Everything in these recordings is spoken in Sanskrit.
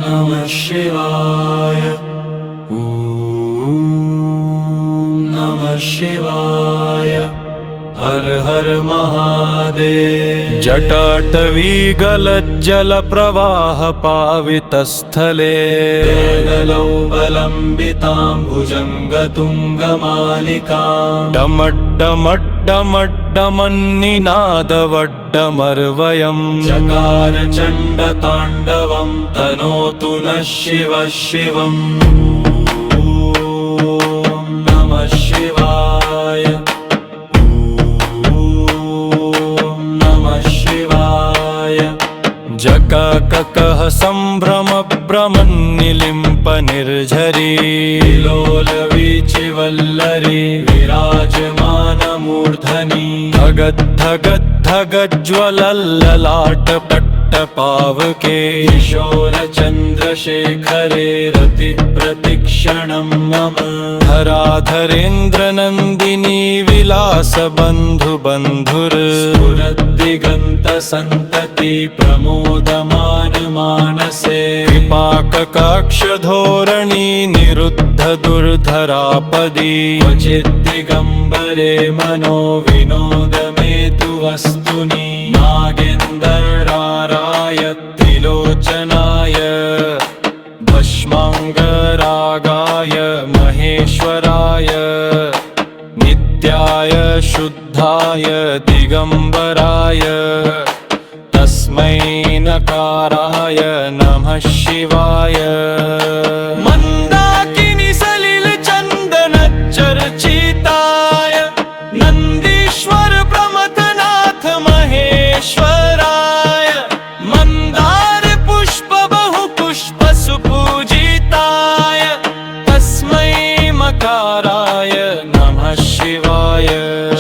नमः शिवाय। नमः शिवाय। हर हर महादेव। जटाटवीगलज्जलप्रवाह पावितस्थले वेदलौबलम्बितां भुजङ्गतुङ्गमालिकां डमड्डमड्डमड्डमन्निनादवड्डमर्वयम् चकार चण्डताण्डवं तनोतु नः शिवः शिवम्। ॐ नमः शिवाय। जकककः सम्भ्रमभ्रमन्निलिम्प निर्झरी लोलवीचिवल्लरी विराजमानमूर्धनि धगद्धगद्धगज्ज्वलल्ललाटपट्टपावके किशोरचन्द्रशेखरे रतिप्रतिक्षणं मम धराधरेन्द्रनन्दिनी विलासबन्धुबन्धुर् स्फुरद्दिगन्तसन्तति प्रमोदमान मानसे विपाककाक्षधोरणी निरुद्धदुर्धरापदी क्वचिद्दिगम्बरे मनो विनोदमेतु वस्तुनि नागेन्दराराय त्रिलोचनाय भस्माङ्गरागाय महेश्वराय नित्याय शुद्धाय दिगम्बराय तस्मै नकाराय नमः शिवाय। मन्दाकिनी सलिलचन्दनचर्चिताय नन्दीश्वर प्रमथनाथ महेश्वराय मन्दार पुष्प बहुपुष्प सुपूजिताय तस्मै मकाराय नमः शिवाय।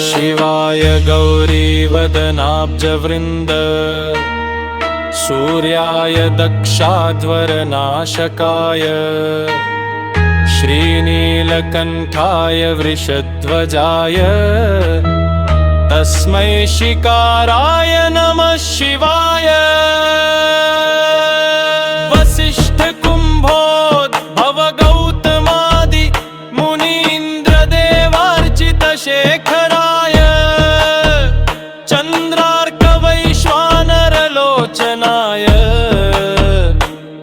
शिवाय गौरीवदनाब्जवृन्द सूर्याय दक्षाध्वरनाशकाय श्रीनीलकण्ठाय वृषध्वजाय तस्मै शिकाराय नमः शिवाय। वसिष्ठकुम्भोद्भव गौतमादि मुनीन्द्रदेवार्चितशेखराय चन्द्रार्कवैश्वानरलोचनाय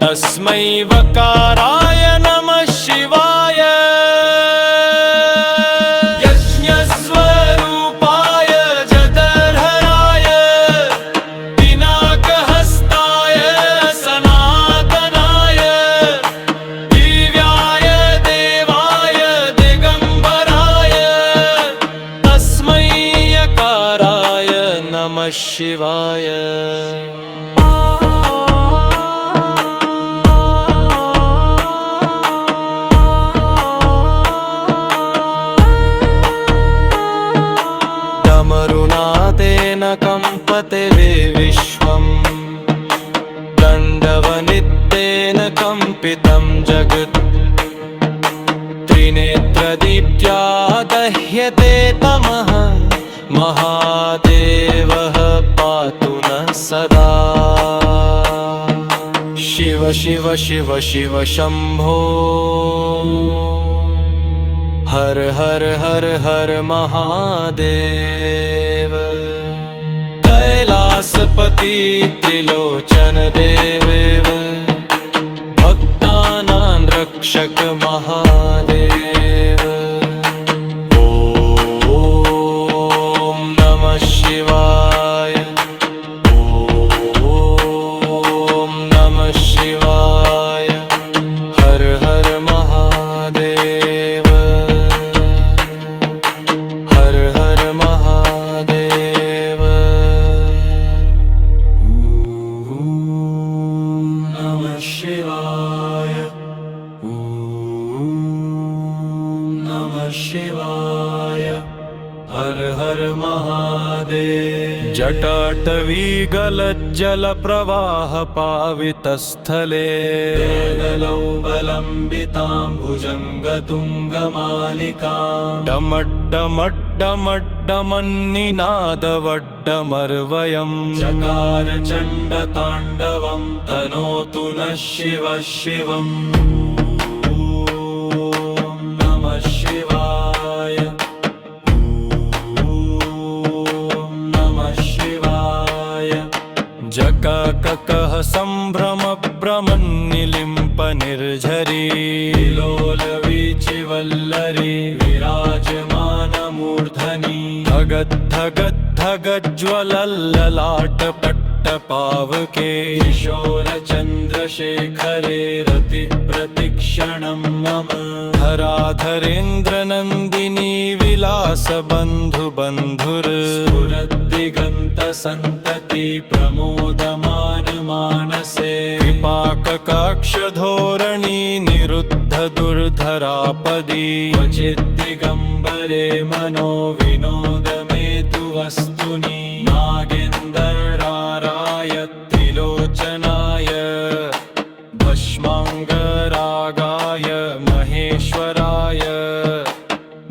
तस्मै वकाराय नमः शिवाय। यज्ञस्वरूपाय जठरहराय पिनाकहस्ताय सनातनाय दिव्याय देवाय दिगम्बराय तस्मै यकाराय नमः शिवाय। डमरुनादेन कम्पते विश्वम् दण्डवनित्येन कम्पितं जगत् त्रिनेत्रदीप्त्या दह्यते तमः महादेवः पातु नः सदा। शिव शिव शिव शिव शम्भो हर हर हर हर महादेव। कैलासपति त्रिलोचन देवेव भक्तानां रक्षक महादेव। ॐ नमः शिवाय। ॐ नमः शिवाय। हर हर महादेव। हर हर महादेव। नमः शिवाय। नमः शिवाय। हर हर महादेव। जटाटवीगलज्जलप्रवाह पावितस्थले वेदलौबलम्बितां भुजङ्गतुङ्गमालिकां डमड्डमड्ड वड्डमड्डमन्निनादवड्डमर्वयम् चकार चण्डताण्डवं तनोतु नः शिवः शिवम् ॐ नमः शिवाय ॐ नमः शिवाय जकककः सम्भ्रमभ्रमन्निलिम्प निर्झरी लोलवीचिवल्लरी विराजमानमूर्धनि धगद्धगद्धगज्ज्वलल्ललाटपट्टपावके किशोरचन्द्रशेखरे रतिप्रतिक्षणं मम धराधरेन्द्रनन्दिनी विलासबन्धुबन्धुर् स्फुरद्दिगन्तसन्तति प्रमोदमान मानसे विपाककाक्षधोरणी निरुद्ध दुर्धरापदी क्वचिद्दिगम्बरे मनो विनोदमेतु वस्तुनि नागेन्दराराय त्रिलोचनाय भस्माङ्गरागाय महेश्वराय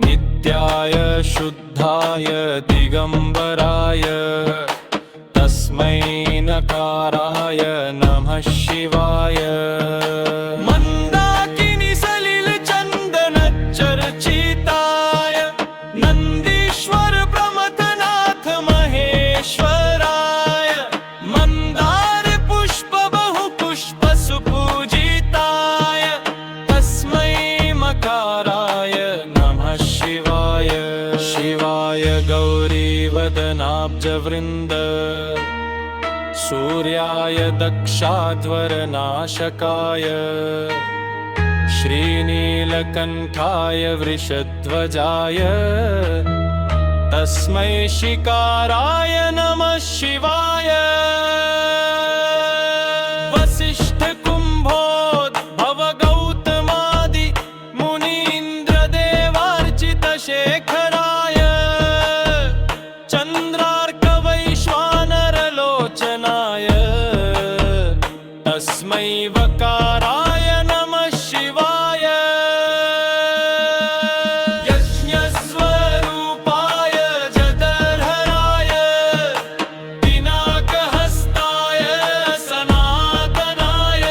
नित्याय शुद्धाय दिगम्बराय तस्मै नकाराय नमः शिवाय मन्दाकिनी सलिलचन्दनचर्चिताय नन्दीश्वर प्रमथनाथ महेश्वराय मन्दार पुष्प बहुपुष्प सुपूजिताय तस्मै मकाराय नमः शिवाय शिवाय गौरीवदनाब्जवृन्द सूर्याय दक्षाध्वरनाशकाय श्रीनीलकण्ठाय वृषध्वजाय तस्मै शिकाराय नमः शिवाय वसिष्ठकुम्भोद्भव गौतमादि मुनीन्द्रदेवार्चितशेखराय चन्द्रार्कवैश्वानरलोचनाय तस्मै वकाराय नमः शिवाय यज्ञस्वरूपाय जठरहराय पिनाकहस्ताय सनातनाय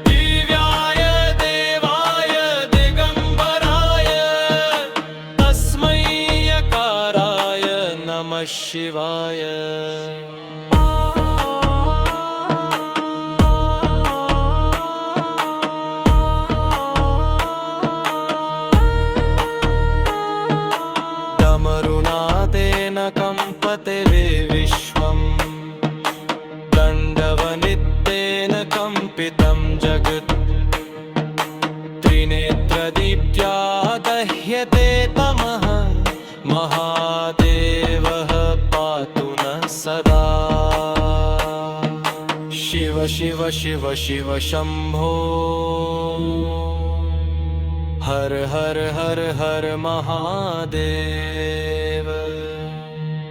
दिव्याय देवाय दिगम्बराय तस्मै यकाराय नमः शिवाय डमरुनादेन कम्पते विश्वम् दण्डवनित्येन कम्पितं जगत् त्रिनेत्रदीप्त्या दह्यते तमः महादेवः पातु नः सदा शिव शिव शिव शिव शम्भो हर हर हर हर महादेव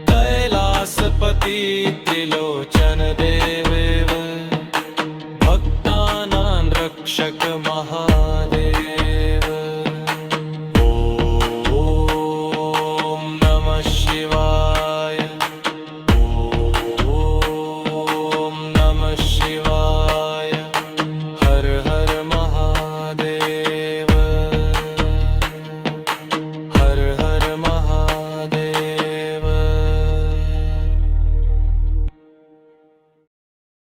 कैलासपति त्रिलोचन देवेव भक्तानां रक्षक